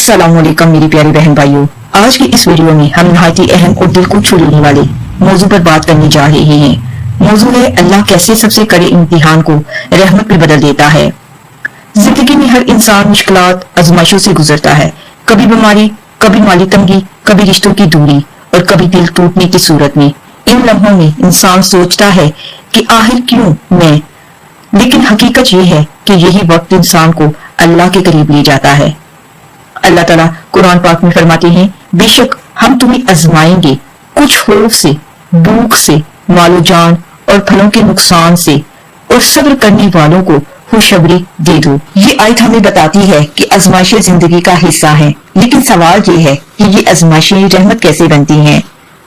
अस्सलामुअलैकुम मेरी प्यारी बहन भाइयों, आज की इस वीडियो में हम नहायत ही अहम और दिल को छू लेने वाले मौजू पर बात करने जा रहे हैं। मौजू है अल्लाह कैसे सबसे कड़े इम्तिहान को रहमत में बदल देता है। जिंदगी में हर इंसान मुश्किलात आजमाइशों से गुजरता है, कभी बीमारी, कभी माली तंगी, कभी रिश्तों की दूरी और कभी दिल टूटने की सूरत में। इन लम्हों में इंसान सोचता है कि आखिर क्यों मैं, लेकिन हकीकत ये है कि यही वक्त इंसान को अल्लाह के करीब ले जाता है। अल्लाह ताला कुरान पाक में फरमाते हैं, बेशक हम तुम्हें आजमाएंगे कुछ खौफ से, भूख से, मालो जान और फलों के नुकसान से, और सब्र करने वालों को खुशखबरी दे दो। ये आयत हमें बताती है कि आजमाइशें जिंदगी का हिस्सा हैं, लेकिन सवाल ये है कि ये आजमाइशें रहमत कैसे बनती हैं।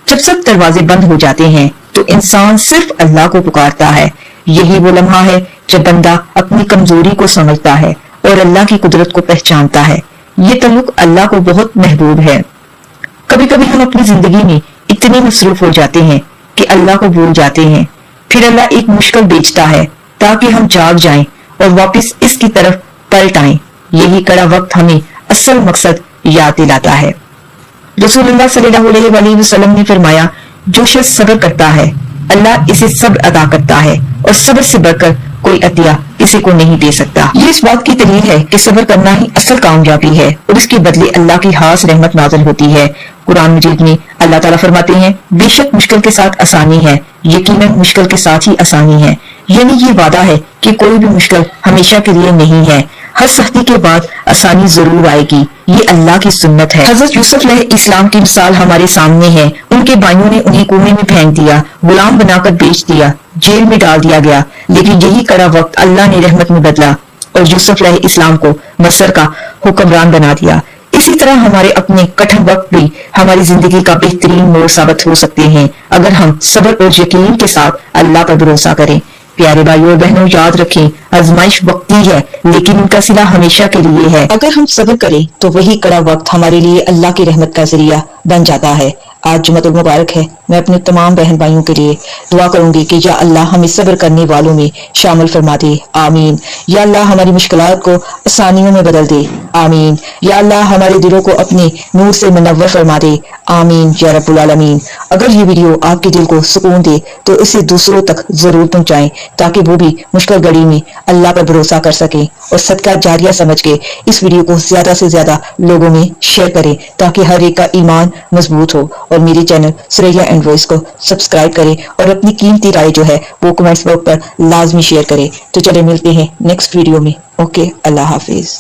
जब सब दरवाजे बंद हो जाते हैं तो इंसान सिर्फ अल्लाह को पुकारता है। यही वो लम्हा है जब बंदा अपनी कमजोरी को समझता है और अल्लाह की कुदरत को पहचानता है। ये तल्लुक अल्लाह को बहुत महबूब है। कभी कभी हम अपनी जिंदगी में इतने मसरूफ हो जाते हैं कि अल्लाह को भूल जाते हैं। फिर अल्लाह एक मुश्किल भेजता है ताकि हम जाग जाएं और वापस इसकी तरफ पलट आएं। यही कड़ा वक्त हमें असल मकसद याद दिलाता है। रसूलुल्लाह सल्लल्लाहु अलैहि वसल्लम ने फरमाया, जो शख्स सब्र करता है अल्लाह इसे सब्र अदा करता है और सब्र से बढ़कर कोई अतिया किसी को नहीं दे सकता। ये इस बात की दलील है कि सब्र करना ही असल कामयाबी है और इसके बदले अल्लाह की खास रहमत नाज़िल होती है। कुरान मजीद में अल्लाह ताला फरमाते हैं, बेशक मुश्किल के साथ आसानी है, यकीनन मुश्किल के साथ ही आसानी है। यानी ये वादा है कि कोई भी मुश्किल हमेशा के लिए नहीं है, हर सख्ती के बाद आसानी जरूर आएगी। ये अल्लाह की सुन्नत है। हजरत यूसुफ अलैहिस्सलाम की मिसाल हमारे सामने है। उनके भाइयों ने उन्हें कुएं में फेंक दिया, गुलाम बनाकर बेच दिया, जेल में डाल दिया गया, लेकिन यही कड़ा वक्त अल्लाह ने रहमत में बदला और यूसुफ अलैहिस्सलाम को मिस्र का हुक्मरान बना दिया। इसी तरह हमारे अपने कठिन वक्त भी हमारी जिंदगी का बेहतरीन मोड़ साबित हो सकते हैं अगर हम सब्र और यकीन के साथ अल्लाह पर भरोसा करें। प्यारे भाइयों और बहनों, याद रखें, आजमाइश वक्ती है लेकिन उनका सिला हमेशा के लिए है। अगर हम सब्र करें तो वही कड़ा वक्त हमारे लिए अल्लाह की रहमत का जरिया बन जाता है। आज जुम्मतुल मुबारक है। मैं अपने तमाम बहन भाइयों के लिए दुआ करूंगी कि या अल्लाह हमें सब्र करने वालों में शामिल फरमा दे, आमीन। या अल्लाह हमारी मुश्किलात को आसानियों में बदल दे, आमीन। या अल्लाह हमारे दिलों को अपने नूर से मुनव्वर फरमा दे, आमीन या रब्बुल आलमीन। अगर ये वीडियो आपके दिल को सुकून दे तो इसे दूसरों तक जरूर पहुंचाएं ताकि वो भी मुश्किल घड़ी में अल्लाह पर भरोसा कर सकें, और सदका जारिया समझ के इस वीडियो को ज्यादा से ज्यादा लोगों में शेयर करें ताकि हर एक का ईमान मजबूत हो। और मेरे चैनल सुरैया एंड वॉइस को सब्सक्राइब करें और अपनी कीमती राय जो है वो कमेंट्स बॉक्स पर लाजमी शेयर करें। तो चले मिलते हैं नेक्स्ट वीडियो में। ओके, अल्लाह हाफिज।